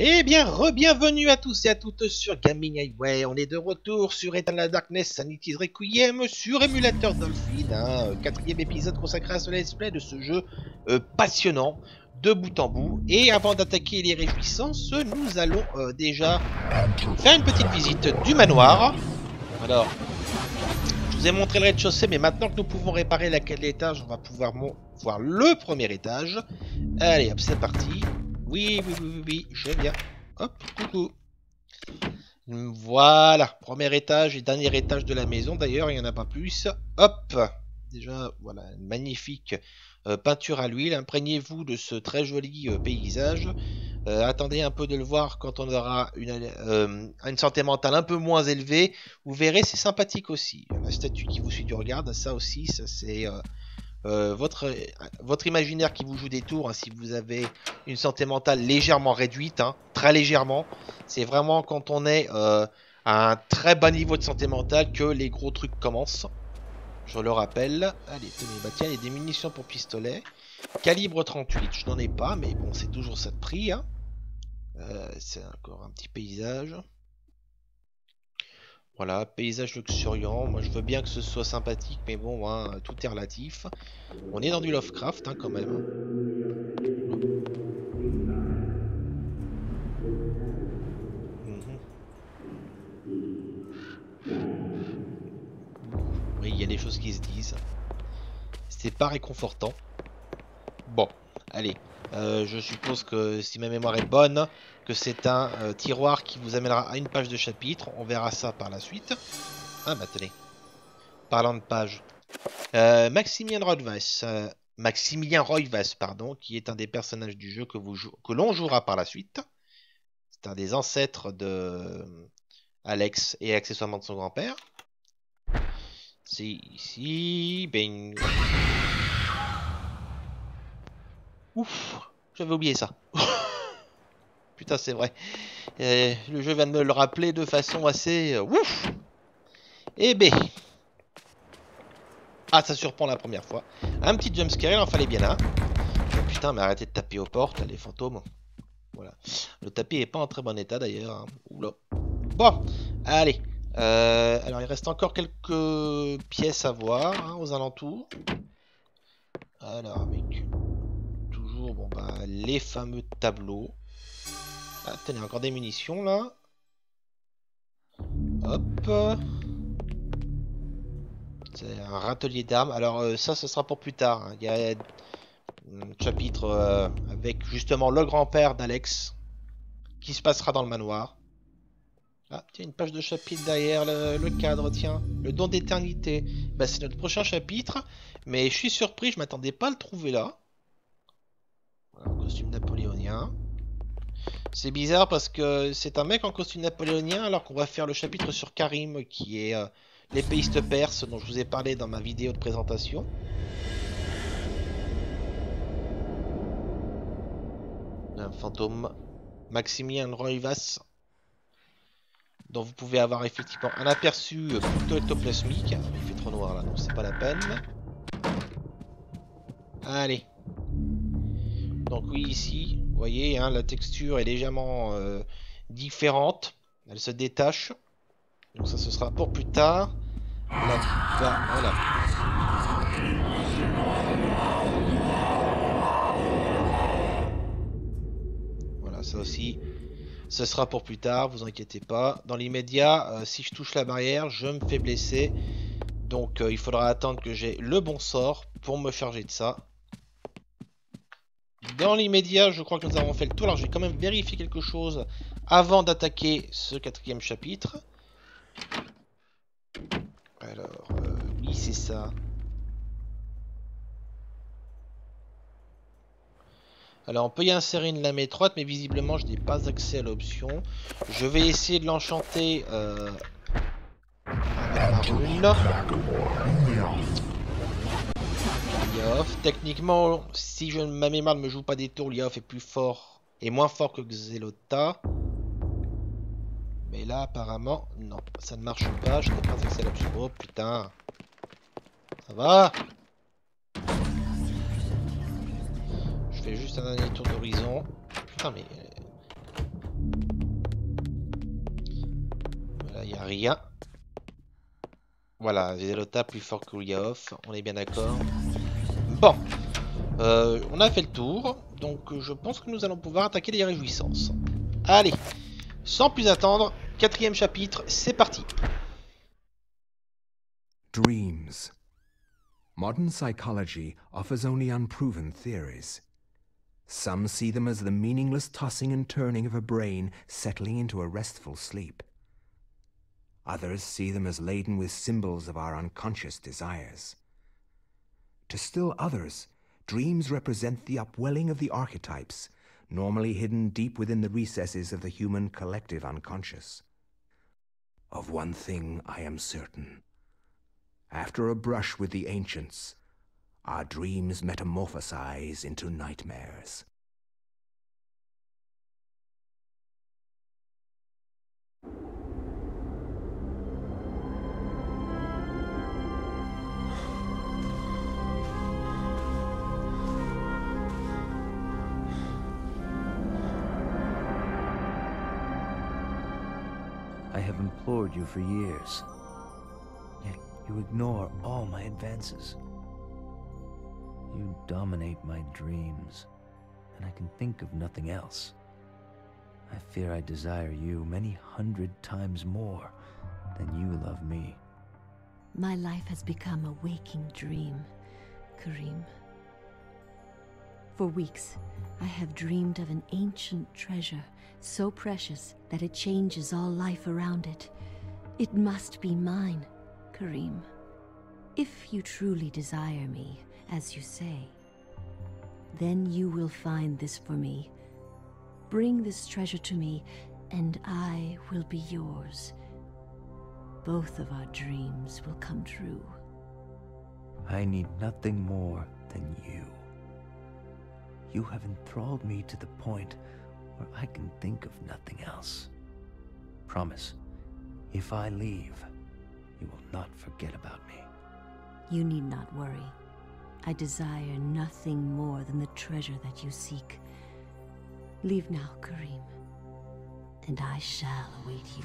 Eh bien, re-bienvenue à tous et à toutes sur Gaming Highway. On est de retour sur Eternal Darkness Sanity's Requiem sur émulateur Dolphin, quatrième épisode consacré à ce let's play de ce jeu passionnant de bout en bout. Et avant d'attaquer les réjouissances, nous allons déjà faire une petite visite du manoir. Alors, je vous ai montré le rez-de-chaussée, mais maintenant que nous pouvons réparer l'étage, on va pouvoir voir le premier étage. Allez, hop, c'est parti. Oui, je viens. Hop, coucou. Voilà, premier étage et dernier étage de la maison. D'ailleurs, il n'y en a pas plus. Hop, déjà, voilà, une magnifique peinture à l'huile. Imprégnez-vous de ce très joli paysage. Attendez un peu de le voir quand on aura une santé mentale un peu moins élevée. Vous verrez, c'est sympathique aussi. La statue qui vous suit du regard, ça aussi, ça c'est... votre imaginaire qui vous joue des tours, si vous avez une santé mentale légèrement réduite, très légèrement, c'est vraiment quand on est à un très bas niveau de santé mentale que les gros trucs commencent. Je le rappelle. Allez, tenez, bah tiens, il y a des munitions pour pistolet. Calibre 38, je n'en ai pas, mais bon, c'est toujours ça de prix. C'est encore un petit paysage. Voilà, paysage luxuriant. Moi, je veux bien que ce soit sympathique, mais bon, tout est relatif. On est dans du Lovecraft, quand même. Oui, il y a des choses qui se disent. C'est pas réconfortant. Bon, allez. Je suppose que si ma mémoire est bonne, que c'est un tiroir qui vous amènera à une page de chapitre. On verra ça par la suite. Ah, bah tenez. Parlant de page. Maximilien Roivas, pardon, qui est un des personnages du jeu que l'on jouera par la suite. C'est un des ancêtres de Alex et accessoirement de son grand-père. C'est ici. Ben... Ouf, j'avais oublié ça. Putain, c'est vrai. Le jeu vient de me le rappeler de façon assez... ouf. Eh ben... Ah, ça surprend la première fois. Un petit jumpscare, il en fallait bien là. Oh, putain, mais arrêtez de taper aux portes, là, les fantômes. Voilà. Le tapis est pas en très bon état d'ailleurs. Oula. Bon, allez. Alors, il reste encore quelques pièces à voir aux alentours. Alors, avec toujours bon, bah, les fameux tableaux. Ah, tenez, encore des munitions là. Hop. C'est un râtelier d'armes. Alors, ça, ce sera pour plus tard. Il y a un chapitre avec justement le grand-père d'Alex qui se passera dans le manoir. Ah, tiens, une page de chapitre derrière le cadre, tiens. Le don d'éternité. Bah, c'est notre prochain chapitre. Mais je suis surpris, je m'attendais pas à le trouver là. Voilà, costume napoléonien. C'est bizarre parce que c'est un mec en costume napoléonien alors qu'on va faire le chapitre sur Karim qui est l'épéiste perse dont je vous ai parlé dans ma vidéo de présentation. Un fantôme Maximilien Roivas dont vous pouvez avoir effectivement un aperçu plutôt ectoplasmique. Il fait trop noir là, donc c'est pas la peine. Allez. Donc oui, ici, vous voyez, la texture est légèrement différente. Elle se détache. Donc ça, ce sera pour plus tard. Là-bas, voilà. Voilà, ça aussi, ce sera pour plus tard, vous inquiétez pas. Dans l'immédiat, si je touche la barrière, je me fais blesser. Donc il faudra attendre que j'ai le bon sort pour me charger de ça. Dans l'immédiat, je crois que nous avons fait le tour. Alors je vais quand même vérifier quelque chose avant d'attaquer ce quatrième chapitre. Alors, oui, c'est ça. Alors, on peut y insérer une lame étroite, mais visiblement, je n'ai pas accès à l'option. Je vais essayer de l'enchanter avec ma rune. Liof. Techniquement, si ma mémoire ne me joue pas des tours, Liof est plus fort et moins fort que Xelota. Mais là, apparemment, non, ça ne marche pas. Je n'ai pas accès à l'option. Oh putain. Ça va? Je fais juste un dernier tour d'horizon. Putain, mais... il n'y a rien. Voilà, Zelota plus fort que Ulyaoth, on est bien d'accord. Bon, on a fait le tour, donc je pense que nous allons pouvoir attaquer les réjouissances. Allez, sans plus attendre, 4e chapitre, c'est parti. Dreams. Modern psychology offers only unproven theories. Some see them as the meaningless tossing and turning of a brain settling into a restful sleep. Others see them as laden with symbols of our unconscious desires. To still others, dreams represent the upwelling of the archetypes, normally hidden deep within the recesses of the human collective unconscious. Of one thing I am certain. After a brush with the ancients, our dreams metamorphosize into nightmares. I have implored you for years, yet you ignore all my advances. You dominate my dreams, and I can think of nothing else. I fear I desire you many 100 times more than you love me. My life has become a waking dream, Karim. For weeks, I have dreamed of an ancient treasure, so precious that it changes all life around it. It must be mine, Karim. If you truly desire me, as you say, then you will find this for me. Bring this treasure to me, and I will be yours. Both of our dreams will come true. I need nothing more than you. You have enthralled me to the point where I can think of nothing else. Promise, if I leave, you will not forget about me. You need not worry. I desire nothing more than the treasure that you seek. Leave now, Karim, and I shall await you.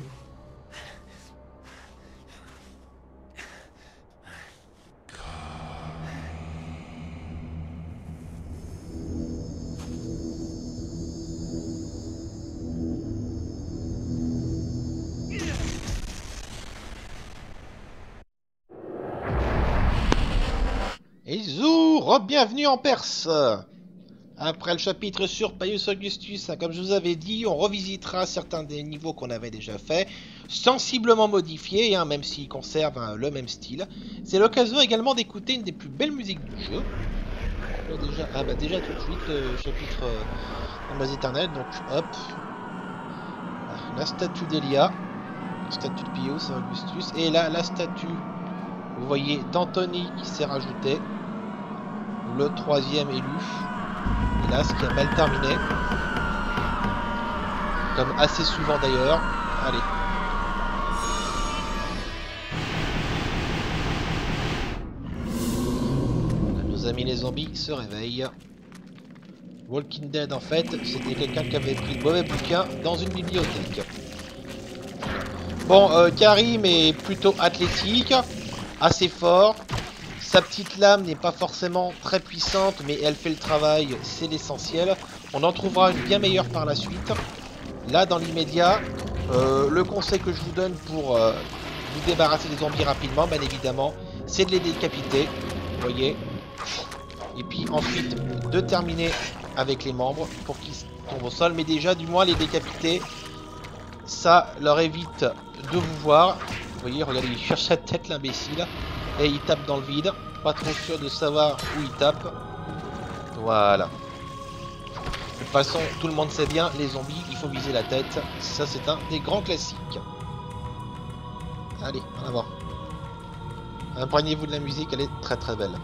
Et zou, re-bienvenue en Perse. Après le chapitre sur Pius Augustus, comme je vous avais dit, on revisitera certains des niveaux qu'on avait déjà fait, sensiblement modifiés, même s'ils conservent le même style. C'est l'occasion également d'écouter une des plus belles musiques du jeu. Déjà tout de suite, chapitre Amas éternel, donc hop. La statue d'Elia, la statue de Pius Augustus, et là la statue, vous voyez, d'Anthony qui s'est rajouté, le 3e élu. Hélas, qui a mal terminé. Comme assez souvent d'ailleurs. Allez. Nos amis les zombies se réveillent. Walking Dead, en fait, c'était quelqu'un qui avait pris le mauvais bouquin dans une bibliothèque. Bon, Karim est plutôt athlétique, assez fort. Sa petite lame n'est pas forcément très puissante, mais elle fait le travail, c'est l'essentiel. On en trouvera une bien meilleure par la suite. Là, dans l'immédiat, le conseil que je vous donne pour vous débarrasser des zombies rapidement, bien évidemment, c'est de les décapiter. Vous voyez. Et puis ensuite, de terminer avec les membres pour qu'ils tombent au sol. Mais déjà, du moins, les décapiter, ça leur évite de vous voir. Vous voyez, regardez, il cherche sa tête, l'imbécile. Et il tape dans le vide, pas trop sûr de savoir où il tape. Voilà. De toute façon, tout le monde sait bien, les zombies, il faut viser la tête. Ça, c'est un des grands classiques. Allez, en avant. Imprégnez-vous de la musique, elle est très très belle.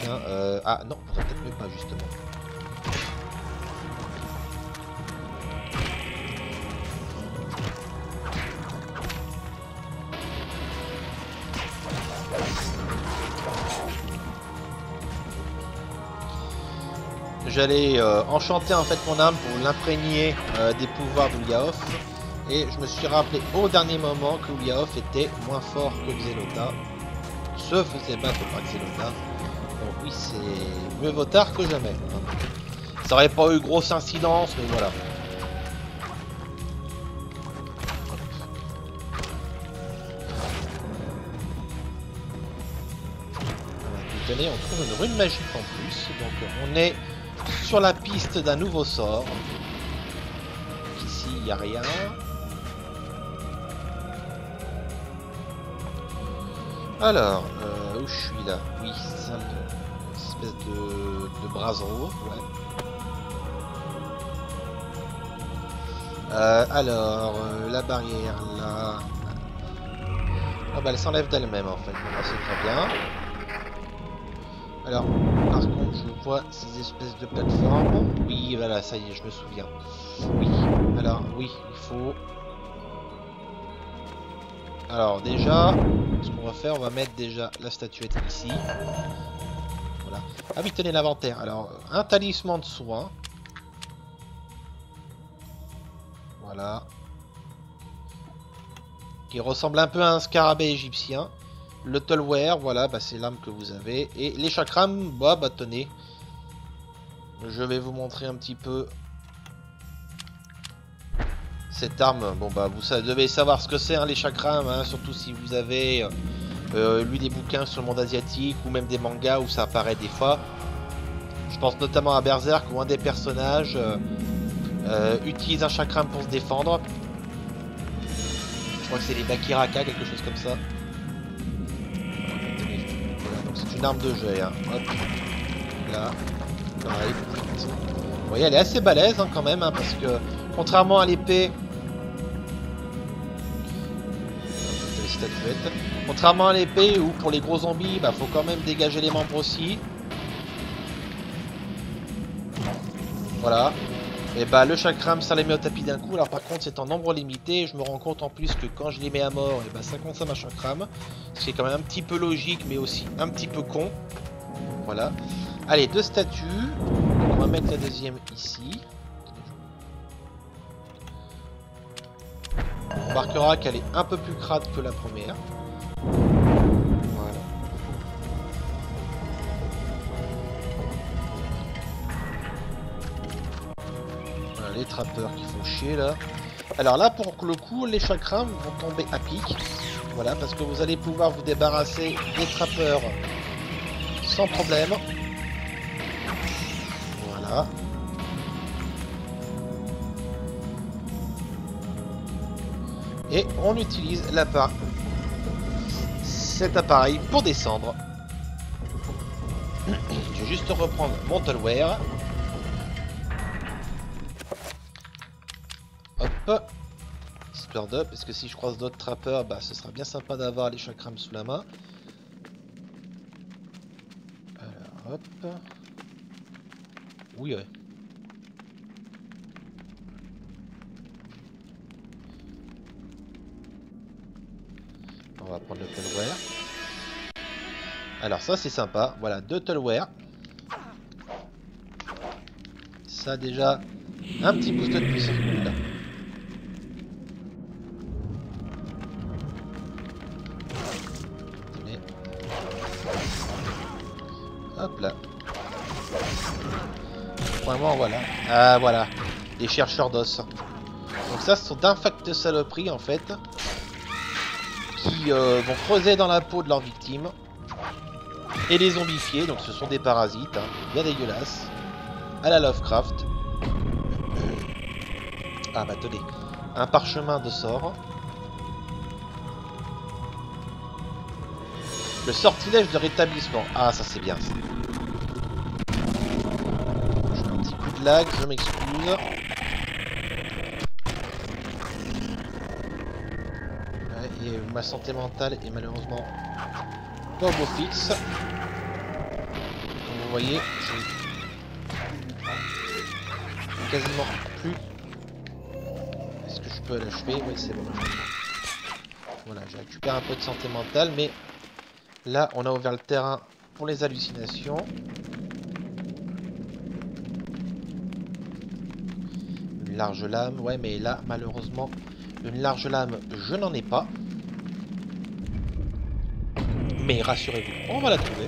Tiens, ah non, peut-être même pas justement. j'allais enchanter en fait mon âme pour l'imprégner des pouvoirs d'Ulyaoth. Et je me suis rappelé au dernier moment que Ulyaoth était moins fort que Xelota. Se faisait battre par Xelota. Donc oui, c'est mieux vaut tard que jamais. Ça aurait pas eu grosse incidence, mais voilà. Tenez, on trouve une rune magique en plus. Donc on est sur la piste d'un nouveau sort. Donc ici, il n'y a rien. Alors, où je suis là? Oui, c'est une espèce de brasero, ouais. Alors, la barrière là. Ah bah elle s'enlève d'elle-même en fait, bon, c'est très bien. Alors, par contre, je vois ces espèces de plateformes. Oui, voilà, ça y est, je me souviens. Oui, alors, oui, il faut... Alors, déjà, ce qu'on va faire, on va mettre déjà la statuette ici. Voilà. Ah oui, tenez l'inventaire. Alors, un talisman de soin. Voilà. Qui ressemble un peu à un scarabée égyptien. Le Tulware, voilà, bah, c'est l'arme que vous avez. Et les chakrams, bah tenez. Je vais vous montrer un petit peu cette arme. Bon bah vous devez savoir ce que c'est, hein, les chakrams, hein, surtout si vous avez lu des bouquins sur le monde asiatique ou même des mangas où ça apparaît des fois. Je pense notamment à Berserk où un des personnages utilise un chakram pour se défendre. Je crois que c'est les Bakiraka, quelque chose comme ça. C'est une arme de jet, hein. Hop. Là. Pareil. Vous voyez, elle est assez balèze hein, quand même, hein, parce que contrairement à l'épée, contrairement à l'épée où pour les gros zombies, bah faut quand même dégager les membres aussi. Voilà. Et bah le chakram ça les met au tapis d'un coup. Alors par contre c'est en nombre limité. Je me rends compte en plus que quand je les mets à mort, et bah ça consomme un chakram. Ce qui est quand même un petit peu logique mais aussi un petit peu con. Voilà. Allez, deux statues. Donc, on va mettre la deuxième ici. On remarquera qu'elle est un peu plus crade que la première. Voilà. Voilà les trappeurs qui font chier là. Alors là pour le coup les chakrams vont tomber à pic. Voilà, parce que vous allez pouvoir vous débarrasser des trappeurs sans problème. Voilà. Et on utilise cet appareil pour descendre. Je vais juste reprendre mon Tulware. Hop. Histoire de, parce que si je croise d'autres trappeurs, bah ce sera bien sympa d'avoir les chakrams sous la main. Alors, hop. Oui, ouais. On va prendre le Tulware. Alors ça c'est sympa. Voilà, deux Tulware. Ça déjà un petit boost de puissance. Là. Tenez. Hop là. Vraiment voilà. Ah voilà. Les chercheurs d'os. Donc ça ce sont d'infectes saloperies en fait. Qui vont creuser dans la peau de leurs victimes et les zombifier. Donc ce sont des parasites, hein, bien dégueulasses, à la Lovecraft. Ah bah tenez, un parchemin de sort. Le sortilège de rétablissement. Ah ça c'est bien ça. J'ai un petit coup de lag, je m'excuse. Et ma santé mentale est malheureusement pas au beau fixe. Comme vous voyez, j'ai quasiment plus. Est-ce que je peux l'achever? Oui, c'est bon. Voilà, j'ai récupéré un peu de santé mentale, mais là, on a ouvert le terrain pour les hallucinations. Une large lame, ouais, mais là, malheureusement, une large lame, je n'en ai pas. Mais rassurez-vous, on va la trouver.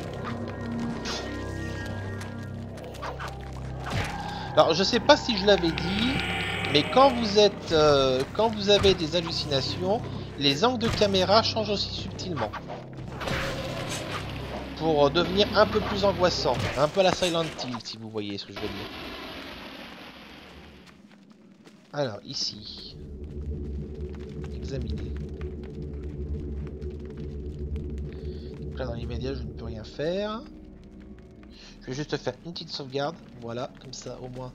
Alors, je sais pas si je l'avais dit, mais quand vous êtes, quand vous avez des hallucinations, les angles de caméra changent aussi subtilement. Pour devenir un peu plus angoissant, un peu à la Silent Hill, si vous voyez ce que je veux dire. Alors, ici. Examiner. Donc là, dans l'immédiat, je ne peux rien faire. Je vais juste faire une petite sauvegarde. Voilà, comme ça, au moins,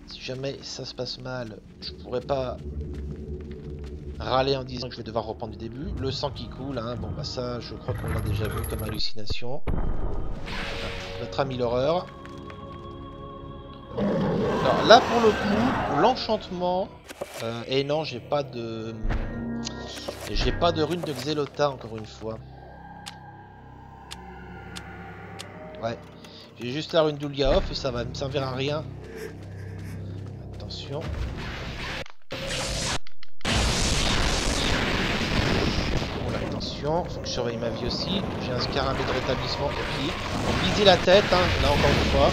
si jamais ça se passe mal, je pourrais pas râler en disant que je vais devoir reprendre du début. Le sang qui coule, hein. Bon, bah ça, je crois qu'on l'a déjà vu comme hallucination. Notre ami l'horreur. Alors là, pour le coup, l'enchantement... et non, j'ai pas de rune de Xelota, encore une fois. Ouais. J'ai juste la rune d'Ulgaof et ça va me servir à rien. Attention. Bon, attention, faut que je surveille ma vie aussi. J'ai un scarabée de rétablissement au pied. On visait la tête, hein, là encore une fois.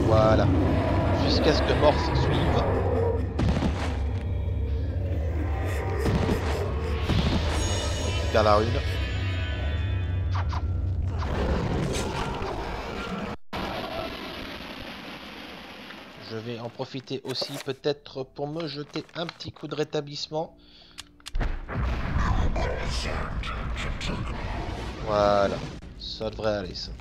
Voilà. Jusqu'à ce que mort s'en suive. On récupère la rune. Je vais en profiter aussi peut-être pour me jeter un petit coup de rétablissement. Voilà. Ça devrait aller ça.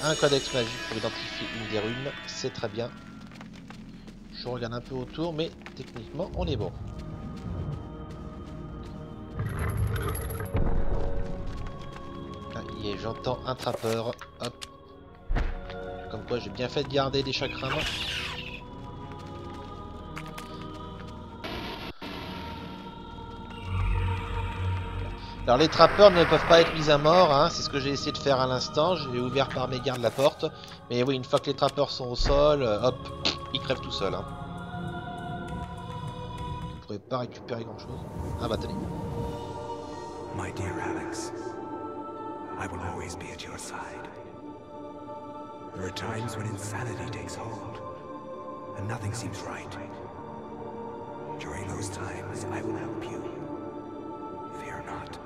Un codex magique pour identifier une des runes, c'est très bien. Je regarde un peu autour, mais techniquement, on est bon. Ah, j'entends un trappeur. Hop. Comme quoi, j'ai bien fait de garder des chakrams. Alors les trappeurs ne peuvent pas être mis à mort, hein. C'est ce que j'ai essayé de faire à l'instant, j'ai ouvert par mégarde la porte. Mais oui, une fois que les trappeurs sont au sol, hop, ils crèvent tout seuls. Hein. Vous ne pourrez pas récupérer grand chose. Ah bah tenez. My dear Alex, I will always be at your side. There are times when insanity takes hold, and nothing seems right. During those times, I will help you. Fear not.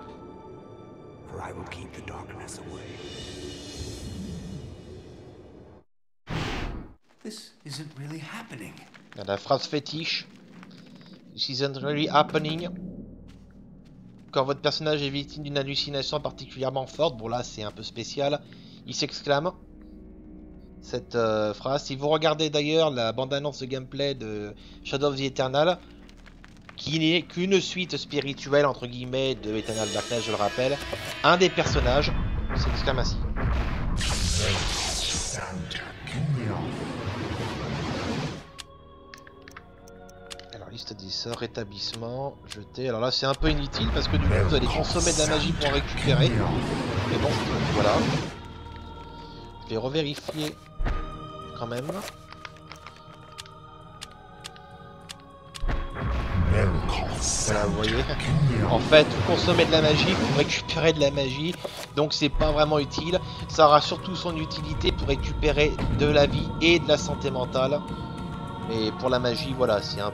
For I will keep the darkness away. This isn't really happening. La phrase fétiche. This isn't really happening. Quand votre personnage est victime d'une hallucination particulièrement forte, bon là c'est un peu spécial, il s'exclame cette phrase. Si vous regardez d'ailleurs la bande-annonce de gameplay de Shadow of the Eternal, qui n'est qu'une suite spirituelle entre guillemets de Eternal Darkness, je le rappelle, un des personnages s'exclame ainsi. Alors liste des sorts, rétablissement, jeter. Alors là c'est un peu inutile parce que du coup vous allez consommer de la magie pour en récupérer. Mais bon, voilà. Je vais revérifier quand même. Voilà, vous voyez. En fait, vous consommez de la magie pour récupérer de la magie, donc c'est pas vraiment utile. Ça aura surtout son utilité pour récupérer de la vie et de la santé mentale. Mais pour la magie, voilà, c'est un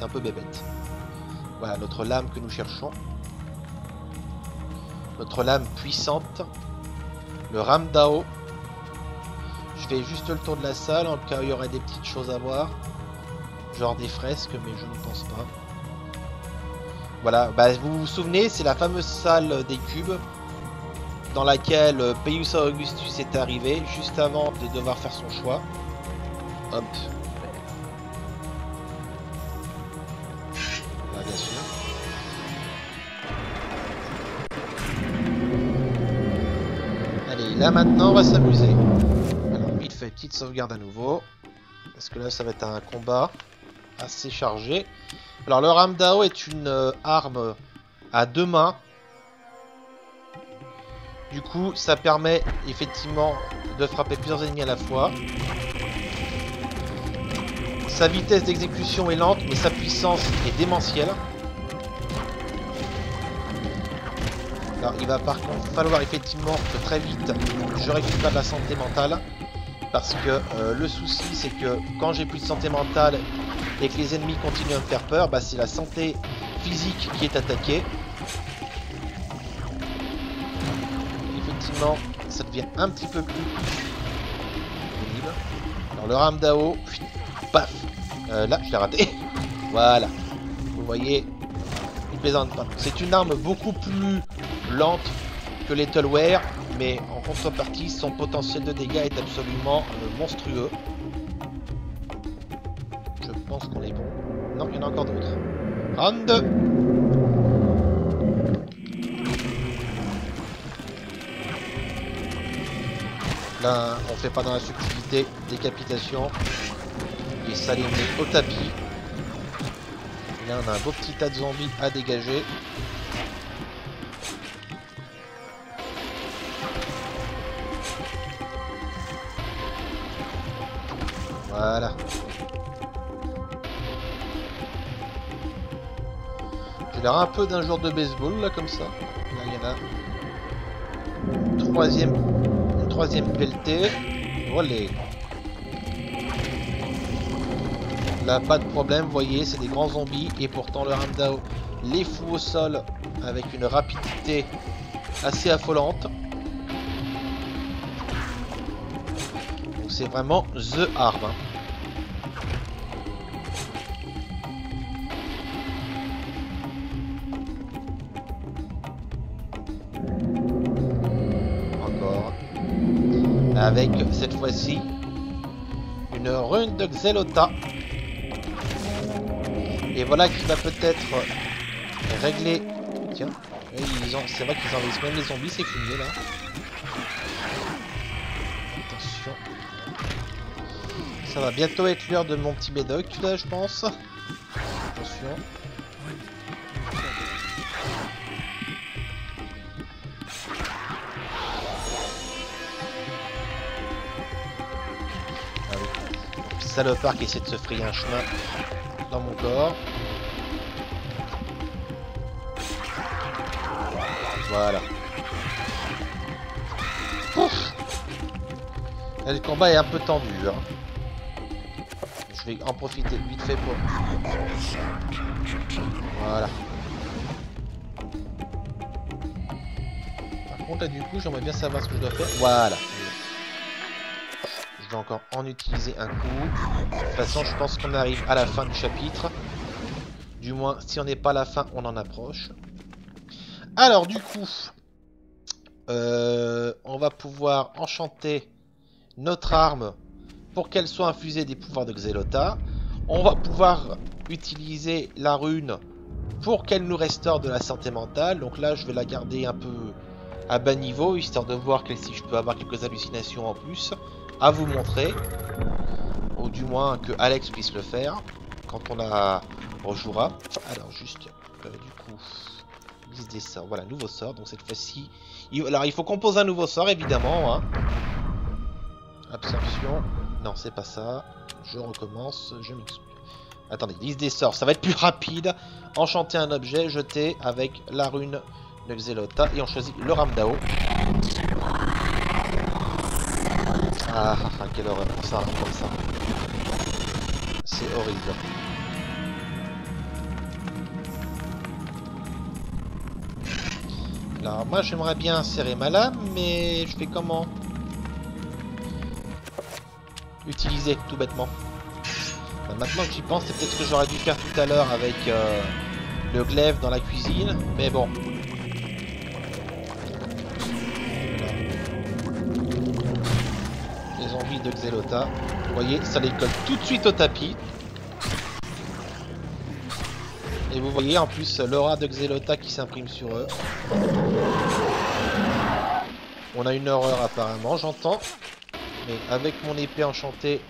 peu bébête. Voilà notre lame que nous cherchons. Notre lame puissante. Le Ramdao. Je fais juste le tour de la salle en cas où il y aurait des petites choses à voir. Genre des fresques, mais je ne pense pas. Voilà, bah, vous vous souvenez, c'est la fameuse salle des cubes dans laquelle Peius Augustus est arrivé juste avant de devoir faire son choix. Hop. Là, bien sûr. Allez, là maintenant on va s'amuser. Alors, il fait petite sauvegarde à nouveau. Parce que là ça va être un combat assez chargé. Alors le Ramdao est une arme à deux mains Du coup, ça permet effectivement de frapper plusieurs ennemis à la fois. Sa vitesse d'exécution est lente, mais sa puissance est démentielle. Alors, il va par contre falloir effectivement que très vite je récupère de la santé mentale. Parce que le souci, c'est que quand j'ai plus de santé mentale et que les ennemis continuent à me faire peur, bah, c'est la santé physique qui est attaquée. Effectivement, ça devient un petit peu plus pénible. Alors, le Ramdao, paf, là, je l'ai raté. Voilà. Vous voyez, il plaisante pas. C'est une arme beaucoup plus lente que l'Ethelware, mais en contrepartie, son potentiel de dégâts est absolument monstrueux. Je pense qu'on est bon. Non, il y en a encore d'autres. Round 2. Là, on fait pas dans la subtilité. Décapitation. Et ça les met au tapis. Et là, on a un beau petit tas de zombies à dégager. Voilà. J'ai l'air un peu d'un joueur de baseball là comme ça. Là il y en a une troisième pelletée. Voilà. Là pas de problème, vous voyez, c'est des grands zombies et pourtant le Ramdao les fout au sol avec une rapidité assez affolante. Donc c'est vraiment the arm. Hein. Avec cette fois-ci une rune de Xelota. Et voilà qui va peut-être régler. Tiens, c'est vrai qu'ils enlèvent même les zombies, c'est fini là. Attention. Ça va bientôt être l'heure de mon petit médoc là, je pense. Attention. Salopard qui essaie de se frayer un chemin dans mon corps. Voilà. Ouf. Là, le combat est un peu tendu. Hein. Je vais en profiter vite fait pour... Voilà. Par contre là du coup j'aimerais bien savoir ce que je dois faire. Voilà. Je vais encore en utiliser un coup. De toute façon, je pense qu'on arrive à la fin du chapitre. Du moins, si on n'est pas à la fin, on en approche. Alors, du coup, on va pouvoir enchanter notre arme pour qu'elle soit infusée des pouvoirs de Xelota. On va pouvoir utiliser la rune pour qu'elle nous restaure de la santé mentale. Donc là, je vais la garder un peu à bas niveau, histoire de voir si je peux avoir quelques hallucinations en plus à vous montrer, ou du moins que Alex puisse le faire quand on la rejouera. Alors juste du coup liste des sorts, voilà, nouveau sort. Donc cette fois-ci alors il faut qu'on pose un nouveau sort évidemment hein. Absorption, non c'est pas ça, je recommence, je m'excuse. Attendez, liste des sorts, ça va être plus rapide. Enchanter un objet, jeter avec la rune de Xelota et on choisit le Ramdao. Ah, quelle horreur, ça, comme ça. C'est horrible. Alors, moi, j'aimerais bien serrer ma lame, mais je fais comment? Utiliser, tout bêtement. Ben, maintenant que j'y pense, c'est peut-être ce que j'aurais dû faire tout à l'heure avec le glaive dans la cuisine, mais bon. Zombies de Xelota. Vous voyez, ça les colle tout de suite au tapis. Et vous voyez en plus l'aura de Xelota qui s'imprime sur eux. On a une horreur apparemment, j'entends. Mais avec mon épée enchantée,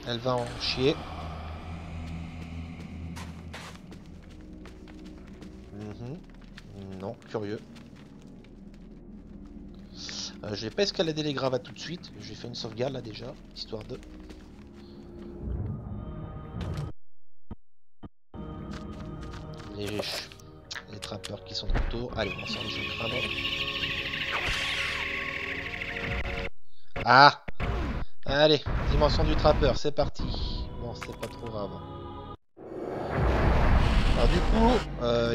elle va en chier. Non, curieux. Je vais pas escalader les gravats tout de suite. Je vais faire une sauvegarde là déjà, histoire de... Les trappeurs qui sont autour. Allez, on sort les jeux de crâne. Ah! Allez, dimension du trappeur, c'est parti. Bon, c'est pas trop grave. Alors du coup,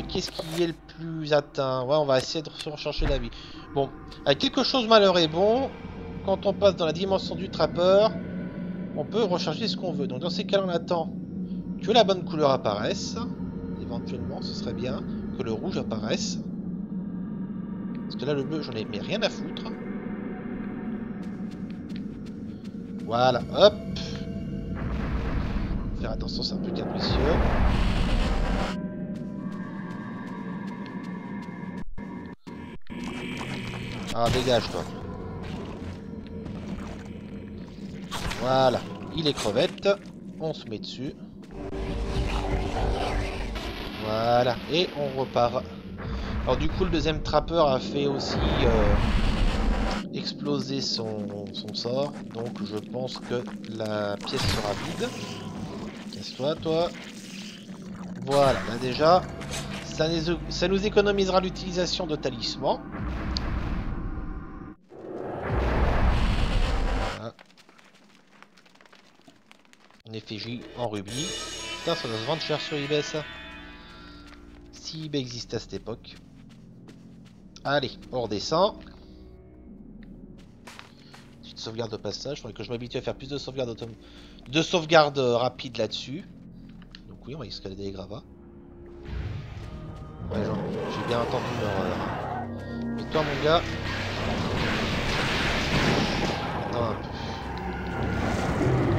qu'est-ce qui est le plus atteint? Ouais, on va essayer de se rechercher la vie. Bon, avec quelque chose malheur est bon. Quand on passe dans la dimension du trappeur, on peut recharger ce qu'on veut. Donc dans ces cas-là, on attend que la bonne couleur apparaisse. Éventuellement, ce serait bien que le rouge apparaisse. Parce que là, le bleu, j'en ai mais rien à foutre. Voilà, hop. Faire attention, c'est un peu capricieux. Ah, dégage, toi. Voilà, il est crevette. On se met dessus. Voilà, et on repart. Alors du coup, le deuxième trappeur a fait aussi exploser son sort. Donc je pense que la pièce sera vide. Casse-toi, toi. Voilà, là déjà, ça nous économisera l'utilisation de talismans. Voilà. Une effigie en rubis. Putain, ça doit se vendre cher sur eBay, ça. Si eBay existait à cette époque. Allez, on redescend. Petite sauvegarde de passage. Il faudrait que je m'habitue à faire plus de sauvegarde rapide là-dessus. Donc oui, on va escalader les gravats. Ouais, j'ai bien entendu leur... Mais toi, mon gars... Attends un peu.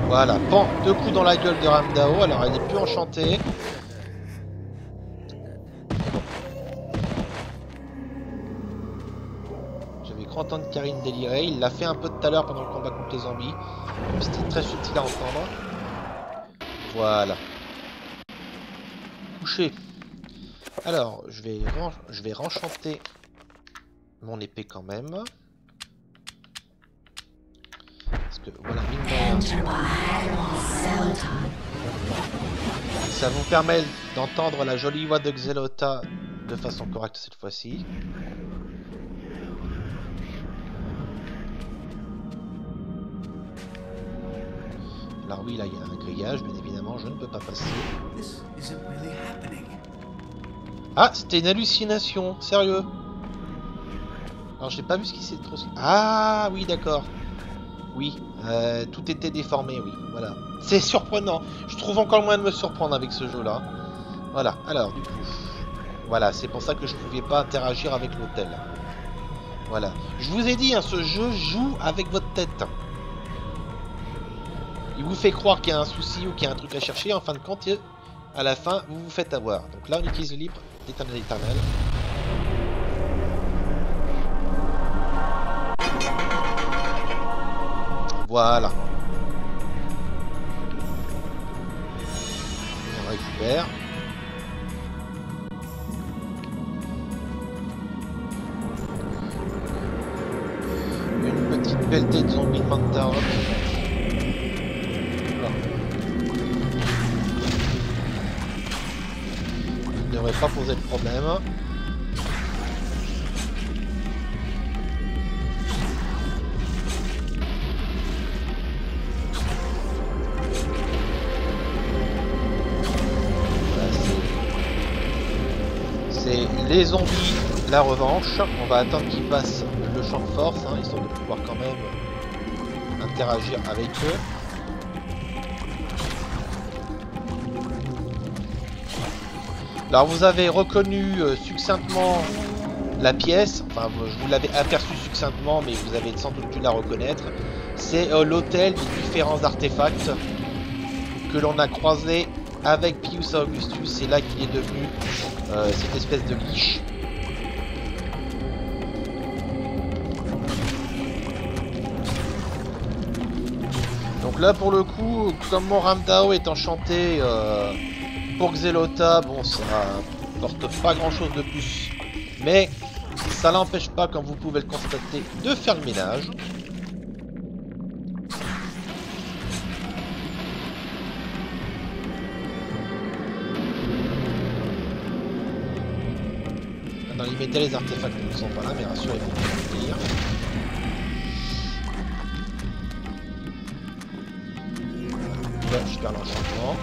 Voilà, pan, 2 coups dans la gueule de Ramdao. Alors, elle est plus enchantée. Entendre Karine délirer, il l'a fait un peu tout à l'heure pendant le combat contre les zombies. C'était très subtil à entendre. Voilà. Couché. Alors, je vais renchanter mon épée quand même. Parce que voilà, mine de rien, ça vous permet d'entendre la jolie voix de Xelota de façon correcte cette fois-ci. Alors oui, là il y a un grillage, bien évidemment, je ne peux pas passer. Ah, c'était une hallucination, sérieux. Alors j'ai pas vu ce qui s'est trop... Ah oui, d'accord. Oui, tout était déformé, oui, voilà. C'est surprenant, je trouve encore moins de me surprendre avec ce jeu-là. Voilà, alors du coup... Voilà, c'est pour ça que je pouvais pas interagir avec l'hôtel. Voilà. Je vous ai dit, hein, ce jeu joue avec votre tête. Il vous fait croire qu'il y a un souci ou qu'il y a un truc à chercher, en fin de compte, à la fin, vous vous faites avoir. Donc là, on utilise le libre d'éternel éternel. Voilà. On récupère. Une petite pelletée de zombies de Mantarok. Ne devrait pas poser de problème. C'est les zombies, la revanche. On va attendre qu'ils passent le champ de force, hein, histoire de pouvoir quand même interagir avec eux. Alors vous avez reconnu succinctement la pièce, enfin je vous l'avais aperçu succinctement mais vous avez sans doute dû la reconnaître. C'est l'hôtel des différents artefacts que l'on a croisé avec Pius Augustus. C'est là qu'il est devenu cette espèce de liche. Donc là pour le coup, comme mon Ramdao est enchanté pour Xelota, bon ça porte pas grand chose de plus. Mais Ça n'empêche pas, comme vous pouvez le constater, de faire le ménage. Dans l'immédiat, les artefacts ne sont pas là, mais rassurez-vous, ils vont venir. Là, je perds l'enchantement.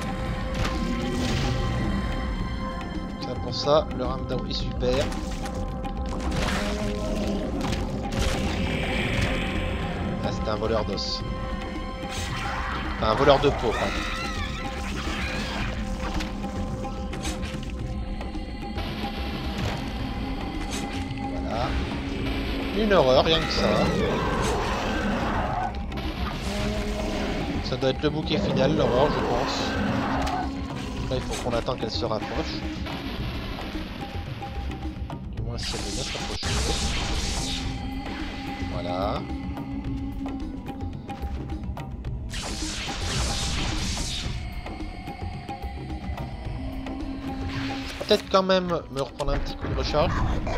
Ça pour ça, le Ramdao est super. Ah, c'était un voleur d'os. Enfin, un voleur de peau, pardon. Voilà. Une horreur, rien que ça. Ça doit être le bouquet final, l'horreur, je pense. Là, il faut qu'on attend qu'elle se rapproche. Du moins, si elle veut bien se rapprocher. Voilà. Peut-être quand même me reprendre un petit coup de recharge. Voilà.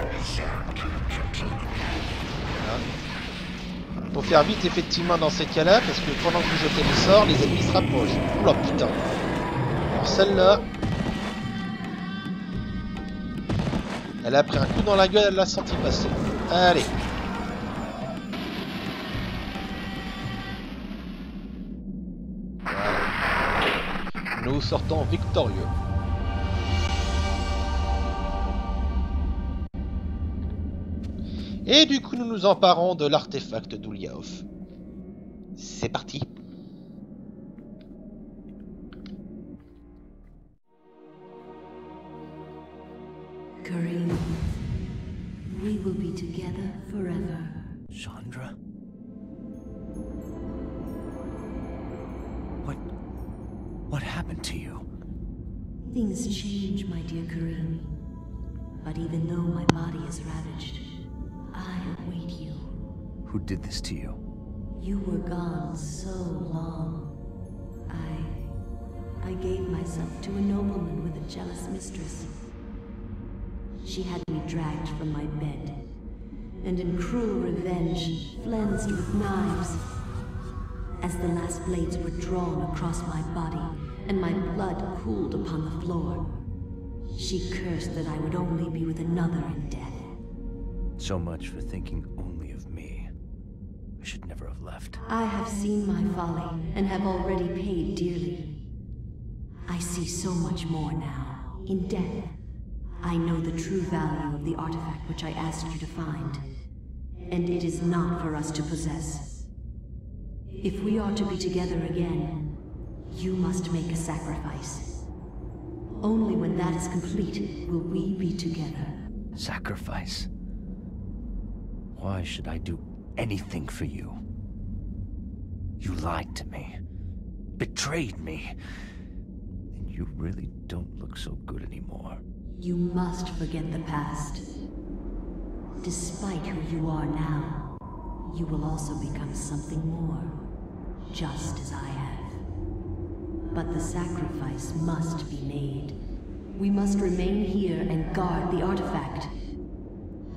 Faut faire vite effectivement dans ces cas-là, parce que pendant que vous jetez les sorts, les ennemis se rapprochent. Oula putain. Alors celle-là, elle a pris un coup dans la gueule, elle l'a senti passer. Allez. Voilà. Nous sortons victorieux. Et du coup, nous nous emparons de l'artefact d'Ulyaoth. C'est parti. Kareem, we will be together forever. Chandra? What happened to you? Things change, my dear Kareem. But even though my body is ravaged, I await you. Who did this to you? You were gone so long. I gave myself to a nobleman with a jealous mistress. She had me dragged from my bed, and in cruel revenge, flensed with knives. As the last blades were drawn across my body, and my blood cooled upon the floor, she cursed that I would only be with another in death. So much for thinking only of me. I should never have left. I have seen my folly, and have already paid dearly. I see so much more now. In death, I know the true value of the artifact which I asked you to find. And it is not for us to possess. If we are to be together again, you must make a sacrifice. Only when that is complete will we be together. Sacrifice? Why should I do anything for you? You lied to me. Betrayed me. And you really don't look so good anymore. You must forget the past. Despite who you are now, you will also become something more, just as I have. But the sacrifice must be made. We must remain here and guard the artifact.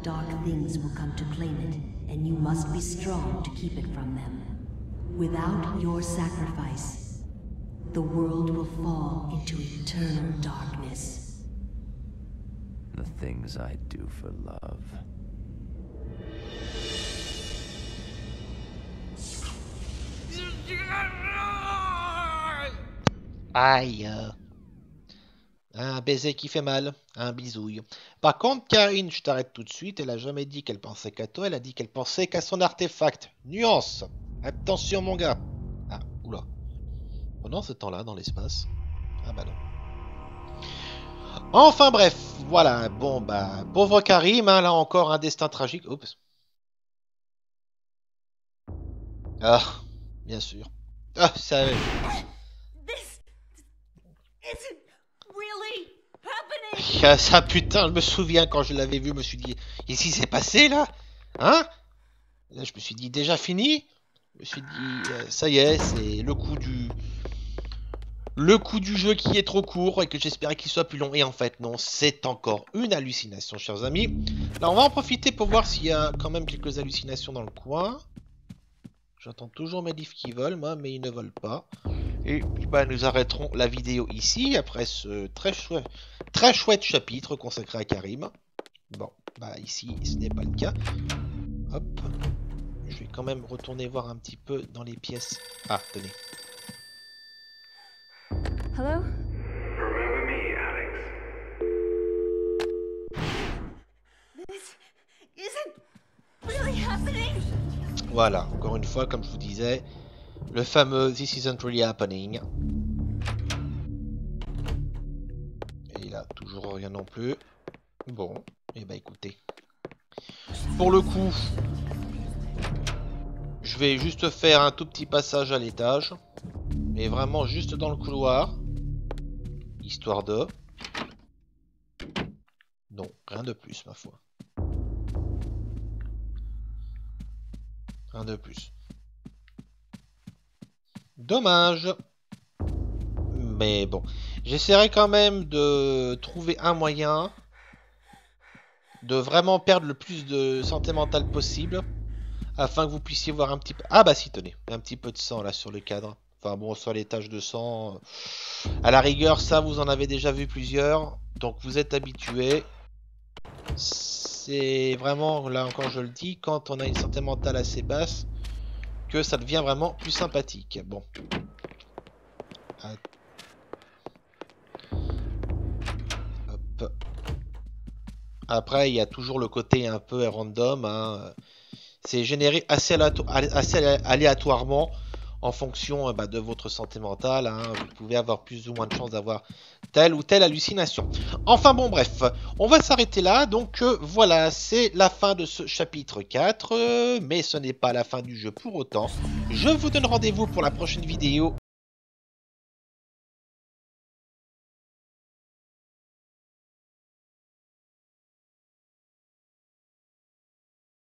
Dark things will come to claim it, and you must be strong to keep it from them. Without your sacrifice, the world will fall into eternal darkness. The things I do for love. Aïe. Un baiser qui fait mal, un bisouille. Par contre, Karine, je t'arrête tout de suite, elle a jamais dit qu'elle pensait qu'à toi, elle a dit qu'elle pensait qu'à son artefact. Nuance. Attention mon gars. Ah, oula. Pendant ce temps-là, dans l'espace. Ah bah non. Enfin bref, voilà, bon bah, pauvre Karim, hein, là encore un destin tragique. Oups. Ah, bien sûr. Ah, ça... This isn't really happening. Ça putain, je me souviens quand je l'avais vu, je me suis dit, ici c'est passé là? Hein? Là, je me suis dit, déjà fini? Je me suis dit, ça y est, c'est le coup du... le coup du jeu qui est trop court et que j'espérais qu'il soit plus long. Et en fait, non, c'est encore une hallucination, chers amis. Là, on va en profiter pour voir s'il y a quand même quelques hallucinations dans le coin. J'entends toujours mes livres qui volent, moi, mais ils ne volent pas. Et puis, bah, nous arrêterons la vidéo ici, après ce très chouette chapitre consacré à Karim. Bon, bah ici, ce n'est pas le cas. Hop. Je vais quand même retourner voir un petit peu dans les pièces. Ah, tenez. Hello? Remember me, Alex. This isn't really happening. Voilà, encore une fois, comme je vous disais, le fameux This isn't really happening. Et là, toujours rien non plus. Bon, et bah écoutez. Pour le coup, je vais juste faire un tout petit passage à l'étage. Mais vraiment juste dans le couloir. Histoire de... Non, rien de plus, ma foi. Rien de plus. Dommage. Mais bon. J'essaierai quand même de trouver un moyen de vraiment perdre le plus de santé mentale possible. Afin que vous puissiez voir un petit peu... Ah bah si, tenez. Un petit peu de sang là sur le cadre. Enfin bon, sur les taches de sang. À la rigueur, ça, vous en avez déjà vu plusieurs. Donc vous êtes habitués. C'est vraiment, là encore je le dis, quand on a une santé mentale assez basse, que ça devient vraiment plus sympathique. Bon. Hop. Après, il y a toujours le côté un peu random. Hein. C'est généré assez aléatoirement en fonction de votre santé mentale. Hein. Vous pouvez avoir plus ou moins de chances d'avoir telle ou telle hallucination. Enfin bon, bref, on va s'arrêter là. Donc voilà, c'est la fin de ce chapitre 4. Mais ce n'est pas la fin du jeu pour autant. Je vous donne rendez-vous pour la prochaine vidéo